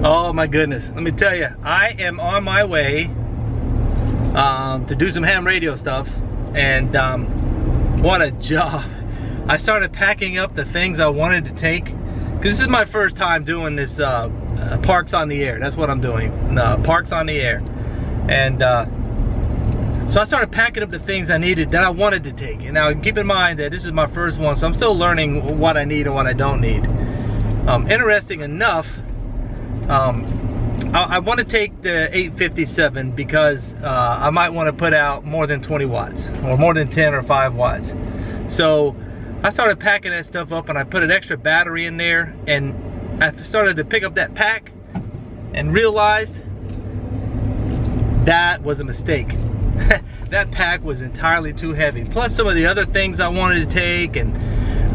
Oh my goodness, let me tell you, I am on my way to do some ham radio stuff, and what a job. I started packing up the things I wanted to take, because this is my first time doing this parks on the air. That's what I'm doing, parks on the air. And so I started packing up the things I needed that I wanted to take. And now keep in mind that this is my first one, so I'm still learning what I need and what I don't need. Interesting enough, I want to take the 857 because I might want to put out more than 20 watts or more than 10 or 5 watts. So I started packing that stuff up, and I put an extra battery in there, and I started to pick up that pack and realized that was a mistake. That pack was entirely too heavy, plus some of the other things I wanted to take. And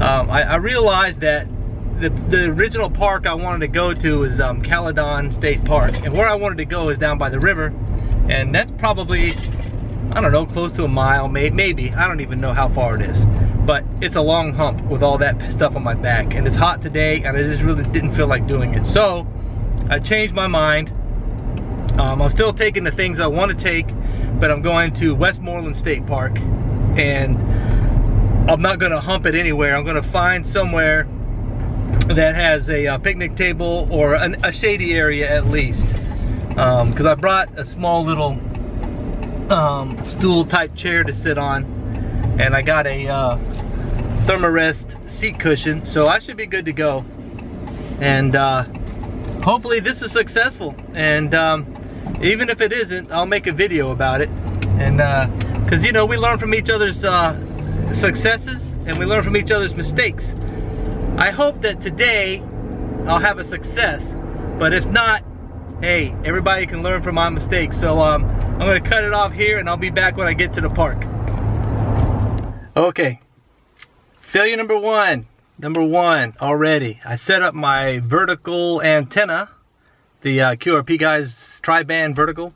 I realized that the original park I wanted to go to is Caledon State Park, and where I wanted to go is down by the river, and that's probably, I don't know, close to a mile, maybe. I don't even know how far it is, but it's a long hump with all that stuff on my back, and it's hot today, and I just really didn't feel like doing it. So I changed my mind. I'm still taking the things I want to take, but I'm going to Westmoreland State Park, and I'm not going to hump it anywhere. I'm going to find somewhere that has a picnic table or a shady area at least, because I brought a small little stool type chair to sit on, and I got a Thermarest seat cushion, so I should be good to go. And hopefully this is successful, and even if it isn't, I'll make a video about it. And because, you know, we learn from each other's successes, and we learn from each other's mistakes. I hope that today I'll have a success, but if not, hey, everybody can learn from my mistakes. So I'm going to cut it off here, and I'll be back when I get to the park. Okay, failure number one already. I set up my vertical antenna, the QRP guys tri-band vertical.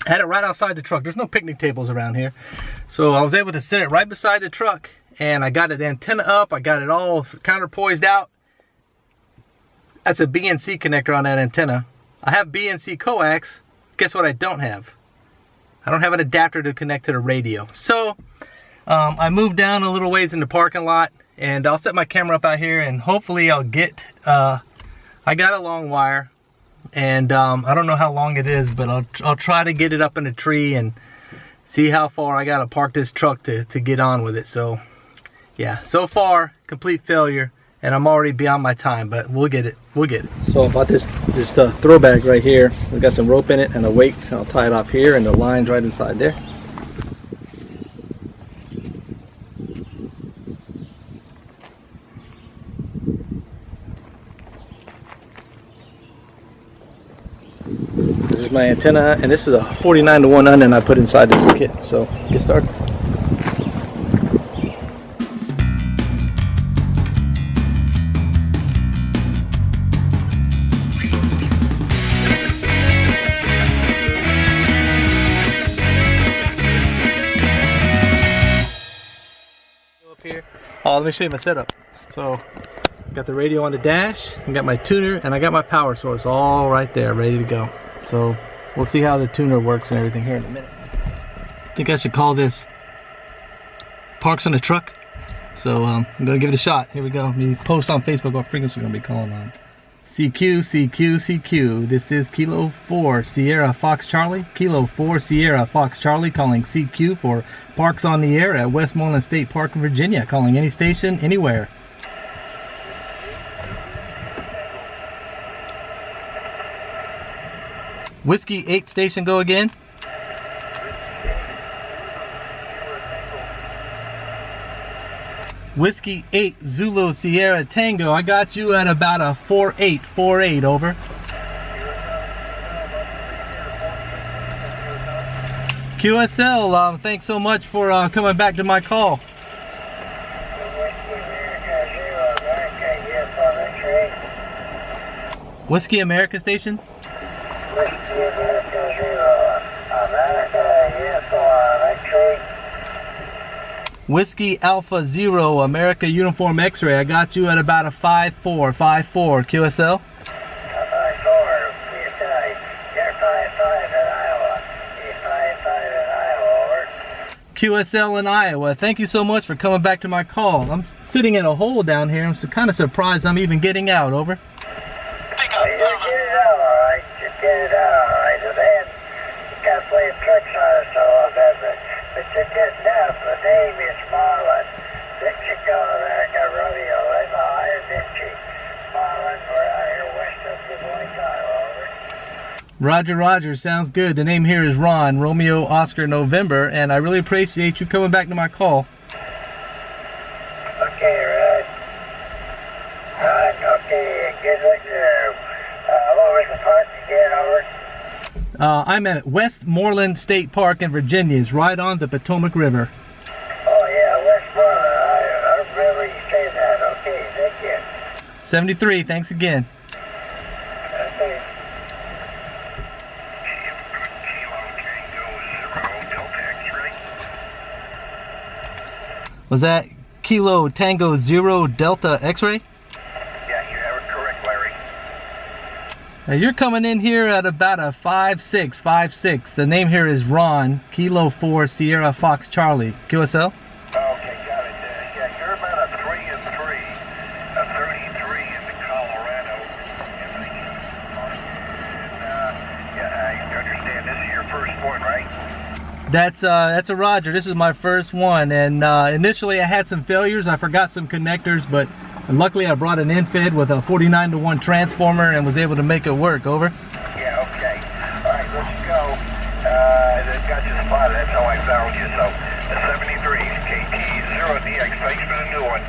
I had it right outside the truck. There's no picnic tables around here, so I was able to set it right beside the truck, and I got the antenna up. I got it all counterpoised out. That's a BNC connector on that antenna. I have BNC coax. Guess what I don't have? I don't have an adapter to connect to the radio. So I moved down a little ways in the parking lot, and I'll set my camera up out here, and hopefully I'll get, I got a long wire, and I don't know how long it is, but I'll try to get it up in a tree and see how far I gotta park this truck to get on with it. So yeah, so far complete failure, and I'm already beyond my time, but we'll get it. So I bought this throw bag right here. We got some rope in it and a weight, and I'll tie it off here, and the line's right inside there. This is my antenna, and this is a 49-to-1 onion I put inside this kit. So get started. Oh, let me show you my setup. So, got the radio on the dash, I got my tuner, and I got my power source all right there, ready to go. So, we'll see how the tuner works and everything here in a minute. I think I should call this Parks on the Truck. So, I'm gonna give it a shot. Here we go. Let me post on Facebook what frequency we're gonna be calling on. CQ, CQ, CQ. This is Kilo 4 Sierra Fox Charlie. Kilo 4 Sierra Fox Charlie calling CQ for Parks on the Air at Westmoreland State Park, Virginia. Calling any station, anywhere. Whiskey 8 station, go again. Whiskey 8 Zulu Sierra Tango, I got you at about a 4848, over. QSL, thanks so much for coming back to my call. Whiskey America station? Whiskey America, yes, X-ray. Whiskey Alpha Zero America Uniform X-ray, I got you at about a 5454. QSL? 54, QSL in Iowa. Thank you so much for coming back to my call. I'm sitting in a hole down here. I'm kind of surprised I'm even getting out. Over. You get it out alright. You get it out alright. The man got playing tricks on us all that, but you're getting out. The name is Marlon. Did you go there and got rodeo in Ohio, didn't you? Marlon, we're out here west of the Boise, Iowa. Over. Roger, Roger. Sounds good. The name here is Ron, Romeo, Oscar, November, and I really appreciate you coming back to my call. Okay, Ron. Ron, okay, good luck there. What was the park again, over? I'm at Westmoreland State Park in Virginia. It's right on the Potomac River. Oh, yeah, Westmoreland. I remember you saying that. Okay, thank you. 73. Thanks again. Okay. Was that Kilo Tango Zero Delta X-ray? Yeah, you have it correct, Larry. Now you're coming in here at about a 5'6". The name here is Ron, Kilo 4 Sierra Fox Charlie. QSL? Okay, got it. Yeah, you're about a 3 and 3, a 33 in the Colorado. Yeah, I understand this is your first one, right? That's a Roger. This is my first one, and initially I had some failures. I forgot some connectors, but luckily I brought an in-fed with a 49-to-1 transformer and was able to make it work. Over. Yeah, okay. All right, let's go. They've got you spotted. That's how I found you. So, the 73 KT0DX. Thanks for the new one.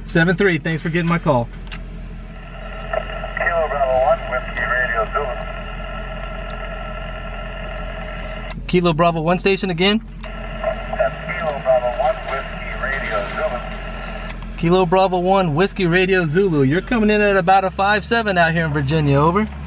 73. Thanks for getting my call. Kilo Bravo 1, Whiskey Radio Zulu. Kilo Bravo 1 station again. That's Kilo Bravo 1, Whiskey Radio Zulu. Kilo Bravo 1 Whiskey Radio Zulu. You're coming in at about a 5'7" out here in Virginia. Over. Roger, you're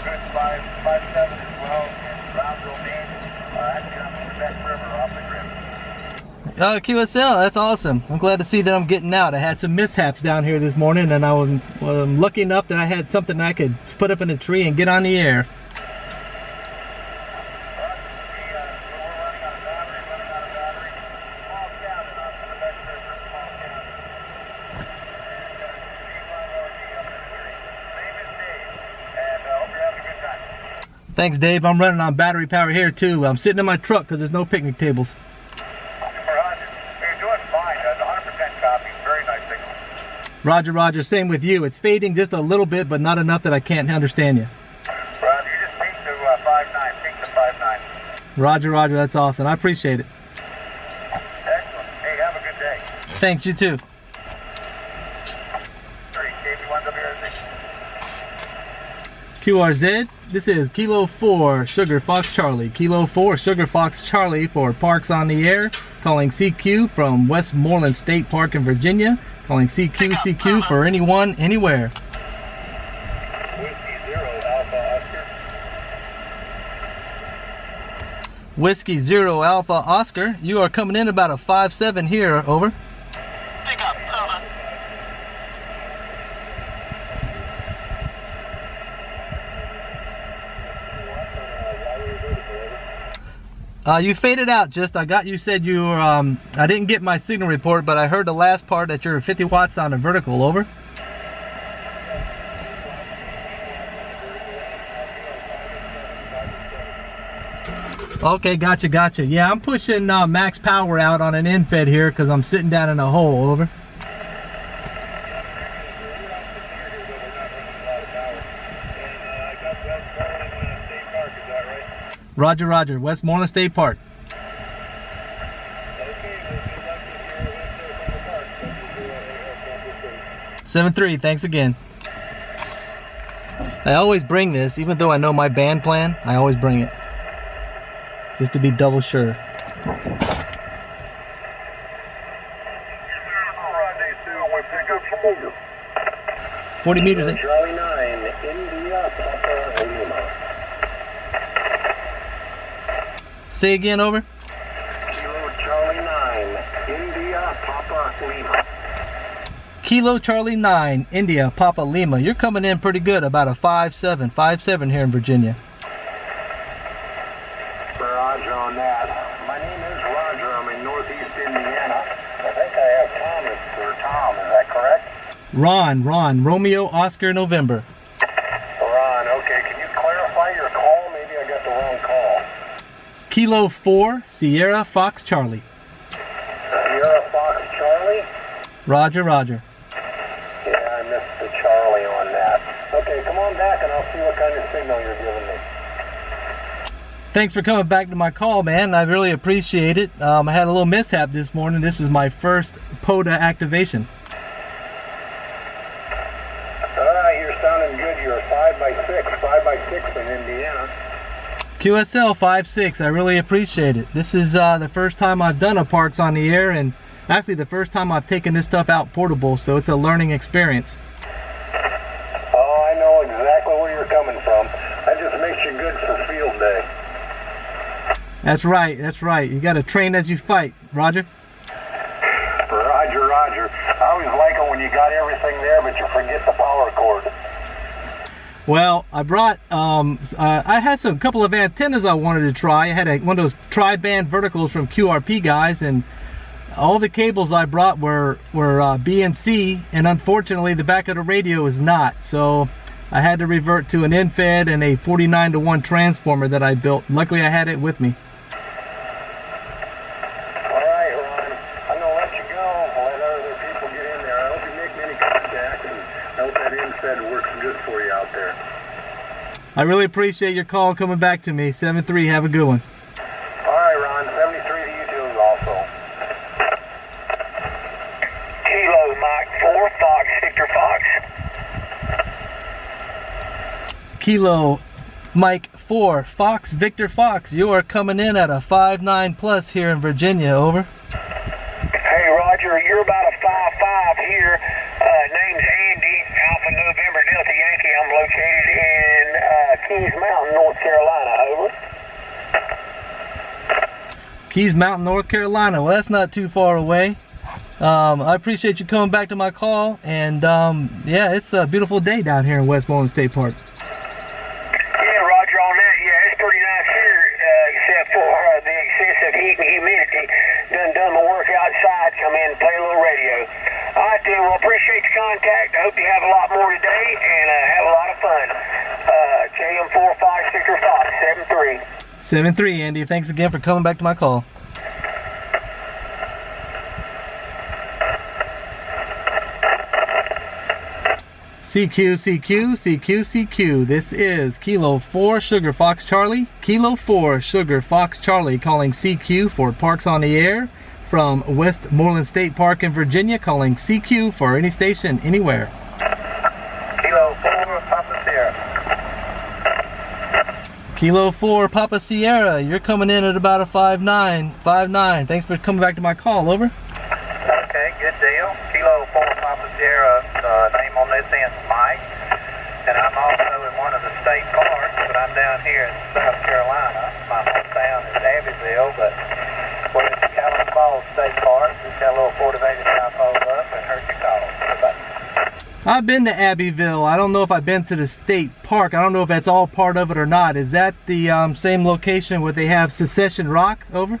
good 5'7" as well. Brownsville, Maine. That's coming the Beck River off the grid. QSL, that's awesome. I'm glad to see that I'm getting out. I had some mishaps down here this morning, and I was lucky enough that I had something I could put up in a tree and get on the air. Thanks, Dave. I'm running on battery power here too. I'm sitting in my truck because there's no picnic tables. Roger. You're doing fine. 100% copy. Very nice signal. Roger, Roger. Same with you. It's fading just a little bit, but not enough that I can't understand you. Roger, you just peaked to 5'9". Peaked to 5'9". Roger, Roger. That's awesome. I appreciate it. Excellent. Hey, have a good day. Thanks, you too. 3 KB1WRZ. QRZ, this is Kilo 4 Sugar Fox Charlie. Kilo 4 Sugar Fox Charlie for Parks on the Air. Calling CQ from Westmoreland State Park in Virginia. Calling CQ for anyone, anywhere. Whiskey 0 Alpha Oscar. Whiskey 0 Alpha Oscar. You are coming in about a 5'7" here. Over. Pick up. You faded out. You said you were, I didn't get my signal report, but I heard the last part that you're 50 watts on a vertical. Over. Okay, gotcha. Yeah, I'm pushing max power out on an in-fed here because I'm sitting down in a hole. Over. Roger, Roger. Westmoreland State Park. 7-3. Thanks again. I always bring this, even though I know my band plan. I always bring it, just to be double sure. 40 meters in. Charlie 9, India, Papa Lima. Say again, over. Kilo Charlie 9, India, Papa Lima. Kilo Charlie 9, India, Papa Lima. You're coming in pretty good, about a 5'7" here in Virginia. Roger on that. Indiana. I think I have Thomas for Tom, is that correct? Ron, Romeo, Oscar, November. Ron, okay. Can you clarify your call? Maybe I got the wrong call. Kilo 4, Sierra, Fox, Charlie. Sierra, Fox, Charlie? Roger, roger. Yeah, I missed the Charlie on that. Okay, come on back and I'll see what kind of signal you're giving me. Thanks for coming back to my call, man. I really appreciate it. I had a little mishap this morning. This is my first POTA activation. Alright, you're sounding good. You're a 5x6 in Indiana. QSL 5.6, I really appreciate it. This is the first time I've done a Parks on the Air, and actually the first time I've taken this stuff out portable, so it's a learning experience. Oh, I know exactly where you're coming from. That just makes you good for field day. That's right, that's right. You gotta train as you fight, Roger. Roger, roger. I always like it when you got everything there, but you forget the power cord. Well, I brought, I had a couple of antennas I wanted to try. I had one of those tri-band verticals from QRP guys, and all the cables I brought were B and C, and unfortunately the back of the radio is not. So I had to revert to an in-fed and a 49-to-1 transformer that I built. Luckily I had it with me. Alright, Ron. I'm going to let you go. Let other people get in there. I hope you make many contacts, and I hope that in-fed works good for you out there. I really appreciate your call coming back to me. 7-3, have a good one. Alright, Ron. 73 to you too also. Kilo Mike 4, Fox, Victor Fox. Kilo Mike 4, Fox, Victor Fox. You are coming in at a 5.9 plus here in Virginia, over. Hey, Roger, you're about a 5.5 here. Name's Andy, Alpha November Delta Yankee. I'm located in Keys Mountain, North Carolina, over. Keys Mountain, North Carolina. Well, that's not too far away. I appreciate you coming back to my call, and yeah, it's a beautiful day down here in Westmoreland State Park. Yeah, Roger, on that, yeah, it's pretty nice here, except for the excessive heat and humidity. Done my work outside, come in and play a little radio. All right, then, well, appreciate the contact. I hope you have a lot more today, and have a lot of fun. KM45 Victor Fox, 7-3. 7-3, Andy. Thanks again for coming back to my call. CQ, CQ, CQ, CQ. This is Kilo 4 Sugar Fox Charlie. Kilo 4 Sugar Fox Charlie calling CQ for Parks on the Air from Westmoreland State Park in Virginia, calling CQ for any station, anywhere. Kilo 4 Papa Sierra. Kilo 4 Papa Sierra, you're coming in at about a 5.9. Thanks for coming back to my call, over. Okay, good deal. Kilo 4 Papa Sierra, name on this end is Mike. And I'm also in one of the state parks, but I'm down here in South Carolina. My hometown is Abbeville, but we're in the Callan Falls State Park. Just got a little 40-acre I pulled up and heard your call. I've been to Abbeville. I don't know if I've been to the state park. I don't know if that's all part of it or not. Is that the same location where they have Secession Rock, over?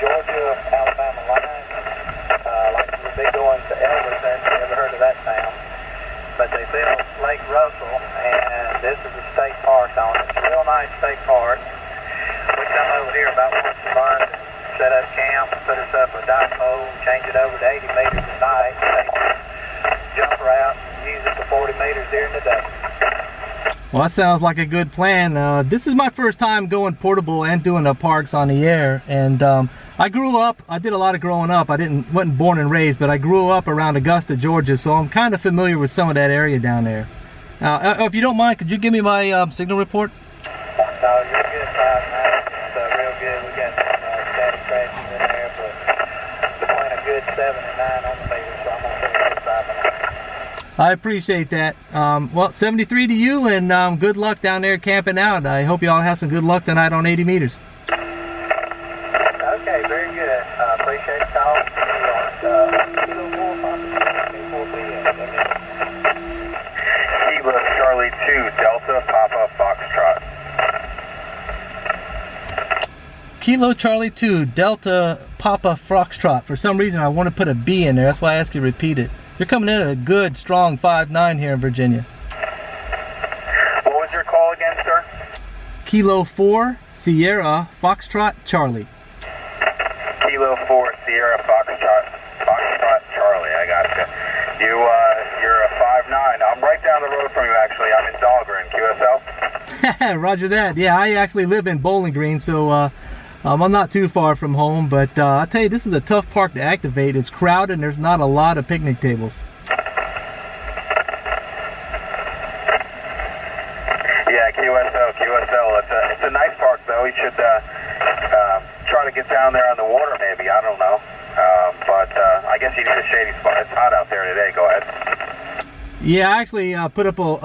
Georgia-Alabama line, like we'll be going to Elderton. Never heard of that town, but they built Lake Russell, and this is a state park on it. It's a real nice state park. We come over here about once a month and set up camp, put us up a dipole, and change it over to 80 meters a night, take the jumper out and use it for 40 meters during the day. Well, that sounds like a good plan. This is my first time going portable and doing the Parks on the Air, and I grew up, I did a lot of growing up. I wasn't born and raised, but I grew up around Augusta, Georgia, so I'm kind of familiar with some of that area down there. If you don't mind, could you give me my signal report? No, you're good, man. It's real good. We got some static crashes in there, but between a good 7 and 9 on the meter, so I'm going to say good 5 and 9. I appreciate that. Well, 73 to you, and good luck down there camping out. I hope you all have some good luck tonight on 80 meters. Okay, very good. Appreciate the call. Kilo 4 Kilo Charlie 2 Delta Papa Foxtrot. Kilo Charlie 2 Delta Papa Foxtrot. For some reason I want to put a B in there. That's why I asked you to repeat it. You're coming in at a good strong 5'9" here in Virginia. What was your call again, sir? Kilo 4 Sierra Foxtrot Charlie. Kilo 4 Sierra Foxtrot Charlie. I gotcha. You're a 5'9". I'm right down the road from you, actually. I'm in Dahlgren, QSL. Roger that. Yeah, I actually live in Bowling Green, so I'm not too far from home. But I'll tell you, this is a tough park to activate. It's crowded and there's not a lot of picnic tables. Yeah, QSL. It's a nice park, though. You should try to get down there on the water, maybe. I don't know. But I guess you need a shady spot. It's hot out there today. Go ahead. Yeah, I actually I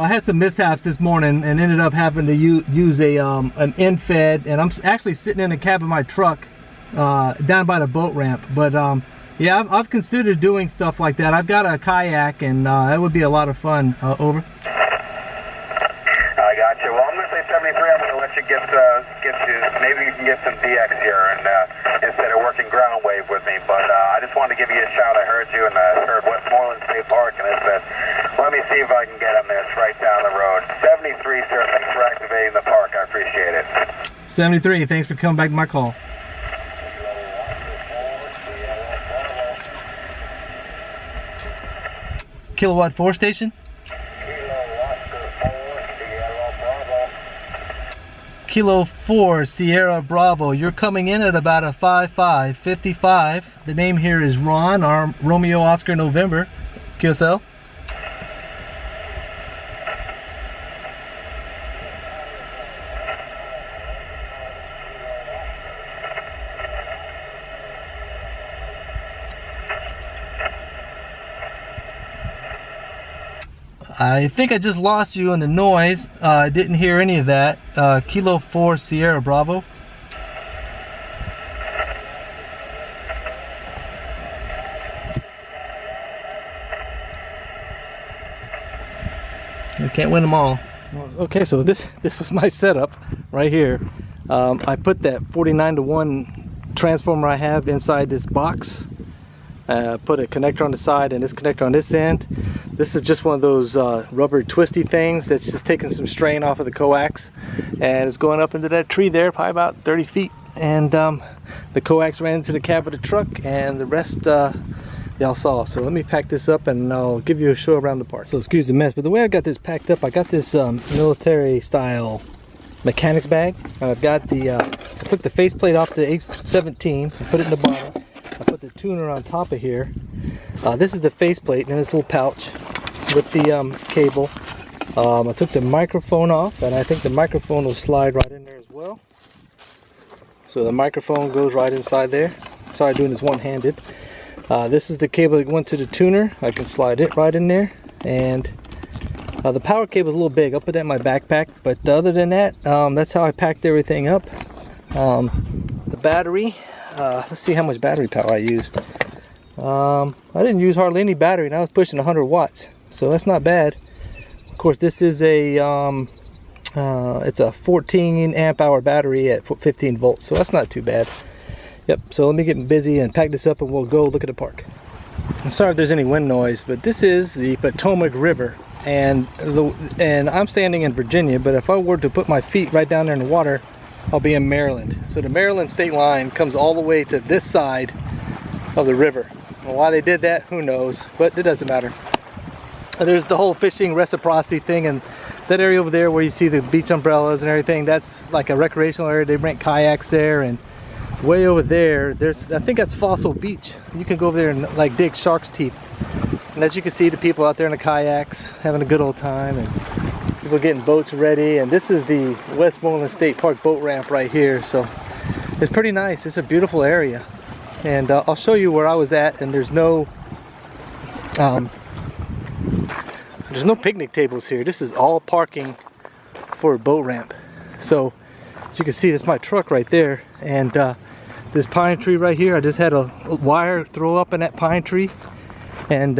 had some mishaps this morning and ended up having to use an end fed, and I'm actually sitting in the cab of my truck down by the boat ramp. But yeah, I've considered doing stuff like that. I've got a kayak, and that would be a lot of fun. Over. I got you. Well, I'm going to say 73. I'm going to let you get you. Maybe you can get some DX here, and instead of working ground wave with me. But I just wanted to give you a shout. I heard you, and I heard Westmoreland State Park, and I said, let me see if I can get them there. It's right down the road. 73, sir. Thanks for activating the park. I appreciate it. 73. Thanks for coming back to my call. Kilowatt 4 station. Kilo 4 Sierra Bravo. You're coming in at about a 5'5", 55. The name here is Ron, our Romeo Oscar November. QSL. I think I just lost you in the noise. I didn't hear any of that. Kilo 4 Sierra Bravo. You can't win them all. Okay, so this was my setup right here. I put that 49-to-1 transformer I have inside this box. Put a connector on the side and this connector on this end. This is just one of those rubber twisty things that's just taking some strain off of the coax, and it's going up into that tree there, probably about 30 feet. And the coax ran into the cab of the truck, and the rest y'all saw. So let me pack this up and I'll give you a show around the park. So excuse the mess, but the way I got this packed up, I got this military style mechanics bag. I've got the I took the faceplate off the 817 and put it in the bottom. I put the tuner on top of here. This is the faceplate and this little pouch with the cable. I took the microphone off, and I think the microphone will slide right in there as well. So the microphone goes right inside there. Sorry, doing this one-handed. This is the cable that went to the tuner. I can slide it right in there. And the power cable is a little big. I'll put that in my backpack. But other than that, that's how I packed everything up. The battery. Let's see how much battery power I used. I didn't use hardly any battery, and I was pushing 100 watts, so that's not bad. Of course, this is a it's a 14 amp hour battery at 15 volts, so that's not too bad. Yep. So let me get busy and pack this up, and we'll go look at the park. I'm sorry if there's any wind noise, but this is the Potomac River, and I'm standing in Virginia. But if I were to put my feet right down there in the water, I'll be in Maryland. So the Maryland state line comes all the way to this side of the river. Well, why they did that, who knows, but it doesn't matter. There's the whole fishing reciprocity thing, and that area over there where you see the beach umbrellas and everything, that's like a recreational area. They rent kayaks there, and way over there, I think that's Fossil Beach. You can go over there and like dig shark's teeth. And as you can see, the people out there in the kayaks having a good old time, and people getting boats ready. And this is the Westmoreland State Park boat ramp right here, so it's pretty nice. It's a beautiful area, and I'll show you where I was at. And there's no picnic tables here. This is all parking for a boat ramp. So as you can see, that's my truck right there, and this pine tree right here, I just had a wire throw up in that pine tree and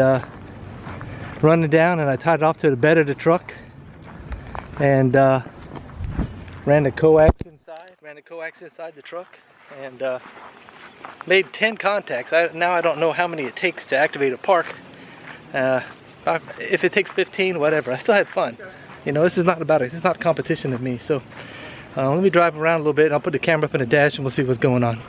run it down, and I tied it off to the bed of the truck, and ran the coax inside the truck, and made 10 contacts. Now I don't know how many it takes to activate a park. If it takes 15, whatever. I still had fun. You know, this is not about it. It's not competition to me. So let me drive around a little bit. I'll put the camera up in the dash and we'll see what's going on.